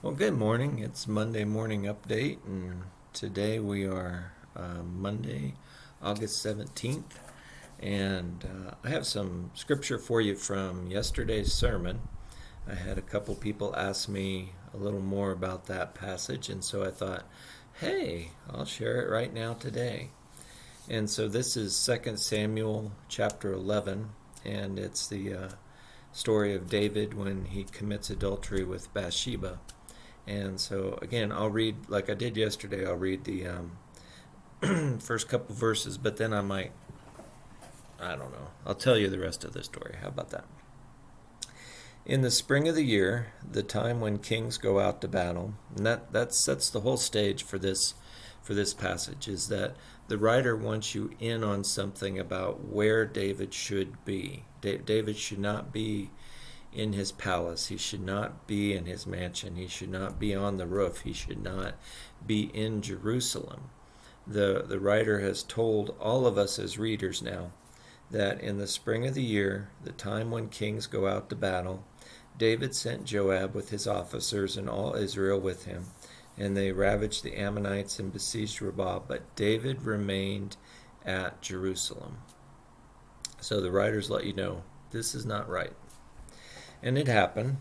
Well, good morning. It's Monday morning update, and today we are Monday, August 17th. And I have some scripture for you from yesterday's sermon. I had a couple people ask me a little more about that passage, and so I thought, hey, I'll share it right now today. And so this is 2 Samuel chapter 11, and it's the story of David when he commits adultery with Bathsheba. And so, again, I'll read, like I did yesterday, I'll read the first couple verses, but then I don't know, I'll tell you the rest of the story. How about that? In the spring of the year, the time when kings go out to battle, and that sets the whole stage for this passage, is that the writer wants you in on something about where David should be. David should not be in his palace. He should not be in his mansion. He should not be on the roof. He should not be in Jerusalem. The writer has told all of us as readers now that in the spring of the year, the time when kings go out to battle, David sent Joab with his officers and all Israel with him, and they ravaged the Ammonites and besieged Rabbah, but David remained at Jerusalem. So the writers let you know this is not right. And it happened,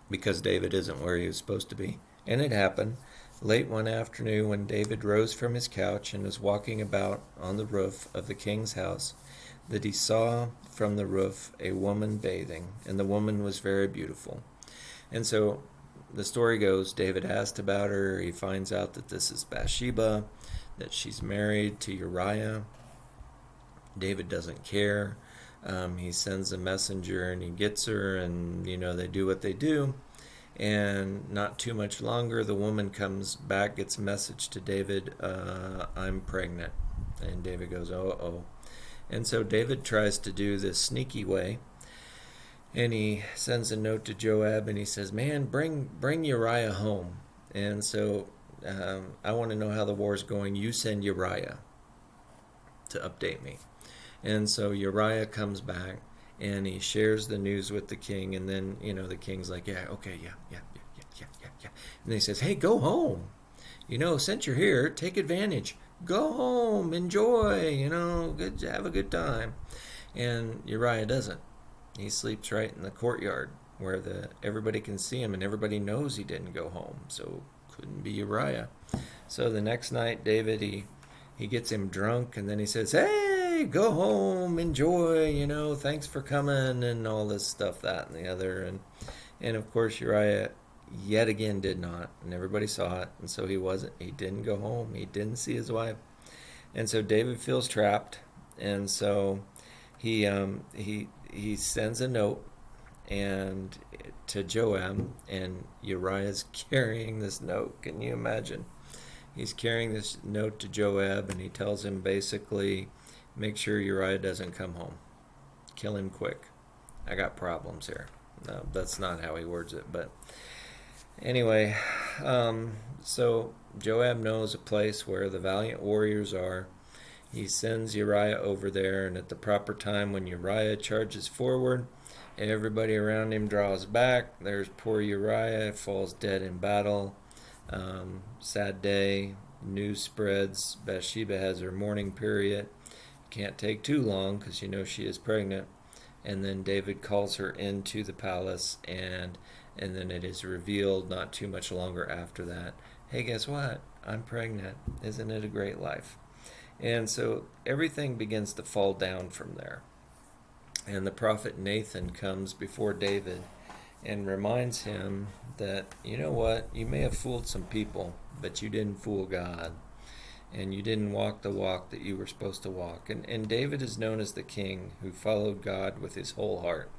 because David isn't where he was supposed to be. And it happened late one afternoon when David rose from his couch and was walking about on the roof of the king's house, that he saw from the roof a woman bathing, and the woman was very beautiful. And so the story goes, David asked about her. He finds out that this is Bathsheba, that she's married to Uriah. David doesn't care. He sends a messenger and he gets her, and they do what they do. And not too much longer, the woman comes back, gets a message to David, I'm pregnant. And David goes, oh. And so David tries to do this sneaky way, and he sends a note to Joab and he says, man, bring Uriah home. And so I want to know how the war's going. You send Uriah to update me. And so Uriah comes back and he shares the news with the king, and then the king's like, yeah, okay, yeah. And he says, hey, go home. Since you're here, take advantage. Go home, enjoy. Have a good time. And Uriah doesn't. He sleeps right in the courtyard where everybody can see him, and everybody knows he didn't go home. So couldn't be Uriah. So the next night, David he gets him drunk, and then he says, hey, go home, enjoy, thanks for coming, and all this stuff, that and the other. And of course Uriah yet again did not, and everybody saw it, and so he didn't go home, he didn't see his wife. And so David feels trapped, and so he sends a note and to Joab, and Uriah's carrying this note. Can you imagine? He's carrying this note to Joab, and he tells him basically, make sure Uriah doesn't come home. Kill him quick. I got problems here. No, that's not how he words it, but anyway, so Joab knows a place where the valiant warriors are. He sends Uriah over there, and at the proper time when Uriah charges forward, everybody around him draws back. There's poor Uriah, falls dead in battle. Sad day. News spreads. Bathsheba has her mourning period. Can't take too long because she is pregnant. And then David calls her into the palace, and then it is revealed not too much longer after that, hey, guess what? I'm pregnant. Isn't it a great life? And so everything begins to fall down from there. And the prophet Nathan comes before David and reminds him that, you know what, you may have fooled some people, but you didn't fool God. And you didn't walk the walk that you were supposed to walk. And David is known as the king who followed God with his whole heart.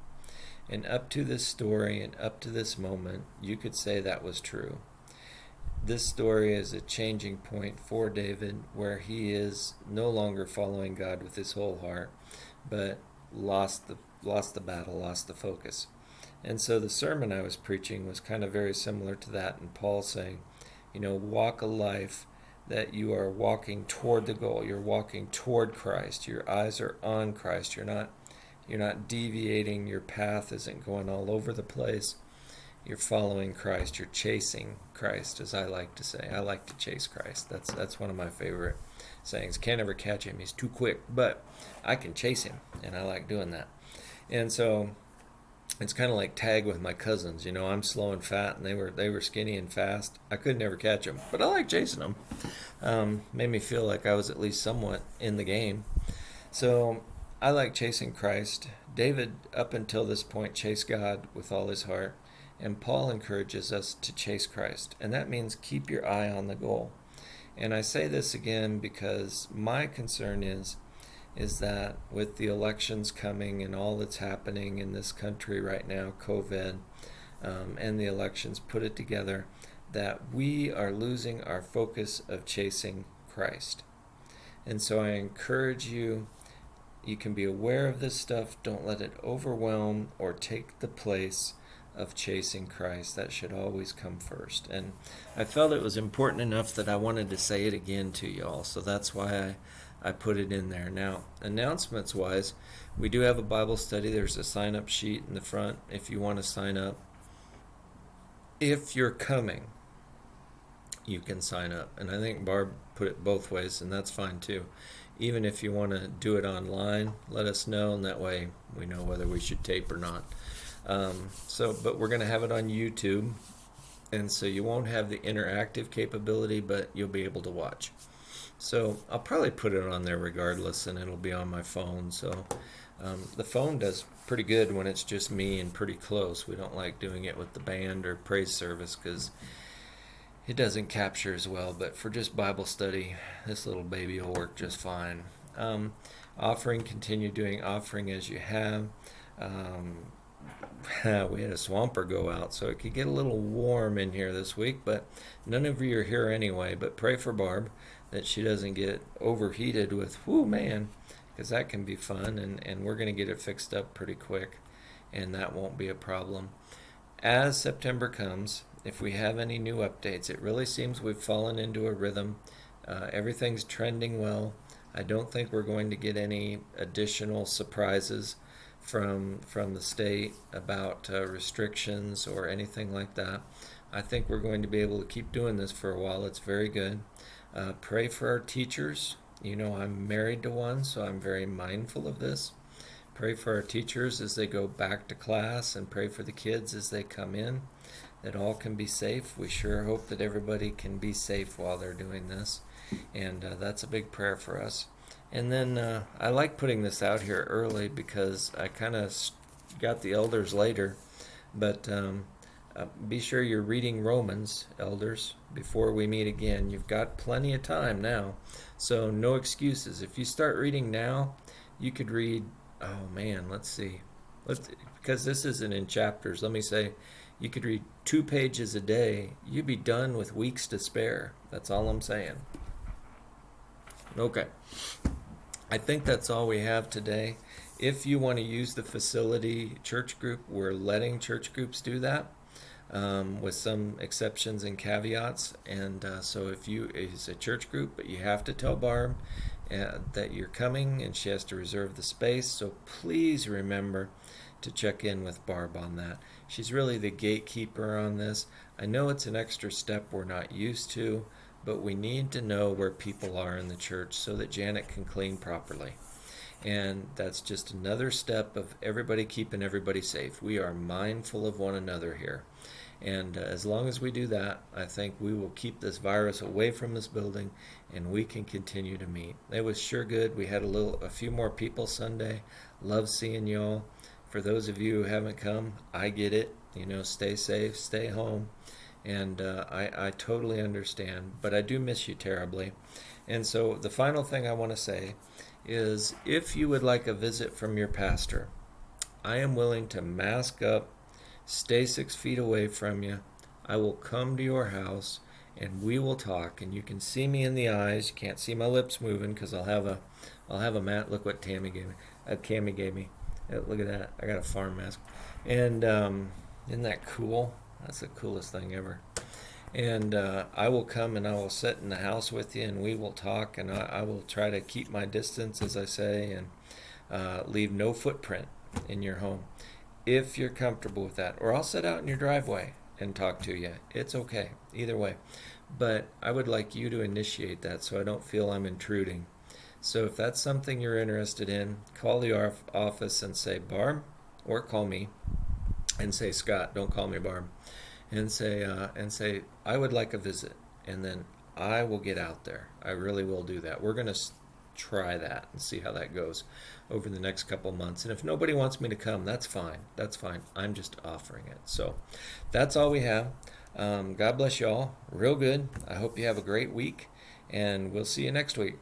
And up to this story and up to this moment, you could say that was true. This story is a changing point for David, where he is no longer following God with his whole heart, but lost the battle, lost the focus. And so the sermon I was preaching was kind of very similar to that, and Paul saying, walk a life that you are walking toward the goal. You're walking toward Christ. Your eyes are on Christ. You're not deviating. Your path isn't going all over the place. you're following Christ, you're chasing Christ, as I like to say. I like to chase Christ. That's one of my favorite sayings. Can't ever catch him, he's too quick, but I can chase him, and I like doing that. And so it's kind of like tag with my cousins. I'm slow and fat, and they were skinny and fast. I could never catch them, but I like chasing them. Made me feel like I was at least somewhat in the game. So I like chasing Christ. David, up until this point, chased God with all his heart. And Paul encourages us to chase Christ. And that means keep your eye on the goal. And I say this again because my concern is that with the elections coming and all that's happening in this country right now, COVID, and the elections put it together, that we are losing our focus of chasing Christ. And so I encourage you, you can be aware of this stuff. Don't let it overwhelm or take the place of chasing Christ. That should always come first. And I felt it was important enough that I wanted to say it again to you all. So that's why I put it in there. Now, announcements wise, we do have a Bible study. There's a sign up sheet in the front if you want to sign up. If you're coming, you can sign up. And I think Barb put it both ways, and that's fine too. Even if you want to do it online, let us know, and that way we know whether we should tape or not. But we're going to have it on YouTube, and so you won't have the interactive capability, but you'll be able to watch. So I'll probably put it on there regardless, and it'll be on my phone. So the phone does pretty good when it's just me and pretty close. We don't like doing it with the band or praise service because it doesn't capture as well. But for just Bible study, this little baby will work just fine. Offering, continue doing offering as you have. We had a swamper go out, so it could get a little warm in here this week, but none of you are here anyway. But pray for Barb that she doesn't get overheated with, because that can be fun, and we're going to get it fixed up pretty quick, and that won't be a problem. As September comes, if we have any new updates, it really seems we've fallen into a rhythm. Everything's trending well. I don't think we're going to get any additional surprises from the state about restrictions or anything like that. I think we're going to be able to keep doing this for a while. It's very good. Pray for our teachers. I'm married to one, so I'm very mindful of this. Pray for our teachers as they go back to class, and pray for the kids as they come in, that all can be safe. We sure hope that everybody can be safe while they're doing this, and that's a big prayer for us. And then I like putting this out here early because I kind of got the elders later, but be sure you're reading Romans, elders, before we meet again. You've got plenty of time now, so no excuses. If you start reading now, you could read, let's see. Because this isn't in chapters, let me say, you could read 2 pages a day. You'd be done with weeks to spare. That's all I'm saying. Okay. I think that's all we have today. If you want to use the facility church group, we're letting church groups do that, with some exceptions and caveats. And so if it's a church group, but you have to tell Barb that you're coming, and she has to reserve the space. So please remember to check in with Barb on that. She's really the gatekeeper on this. I know it's an extra step we're not used to, but we need to know where people are in the church so that Janet can clean properly. And that's just another step of everybody keeping everybody safe. We are mindful of one another here. And as long as we do that, I think we will keep this virus away from this building, and we can continue to meet. It was sure good. We had a few more people Sunday. Love seeing y'all. For those of you who haven't come, I get it. Stay safe, stay home. And I totally understand, but I do miss you terribly. And so the final thing I want to say is, if you would like a visit from your pastor, I am willing to mask up, stay 6 feet away from you. I will come to your house, and we will talk, and you can see me in the eyes. You can't see my lips moving because I'll have a mat. Look what Tammy gave me. Cammy gave me. Look at that. I got a farm mask. And isn't that cool? That's the coolest thing ever. And I will come and I will sit in the house with you, and we will talk, and I will try to keep my distance, as I say, and leave no footprint in your home if you're comfortable with that. Or I'll sit out in your driveway and talk to you. It's okay, either way. But I would like you to initiate that so I don't feel I'm intruding. So if that's something you're interested in, call the office and say, Barb, or call me and say, Scott, don't call me Barb, and say, I would like a visit. And then I will get out there. I really will do that. We're going to try that and see how that goes over the next couple months. And if nobody wants me to come, that's fine. That's fine. I'm just offering it. So that's all we have. God bless you all. Real good. I hope you have a great week, and we'll see you next week.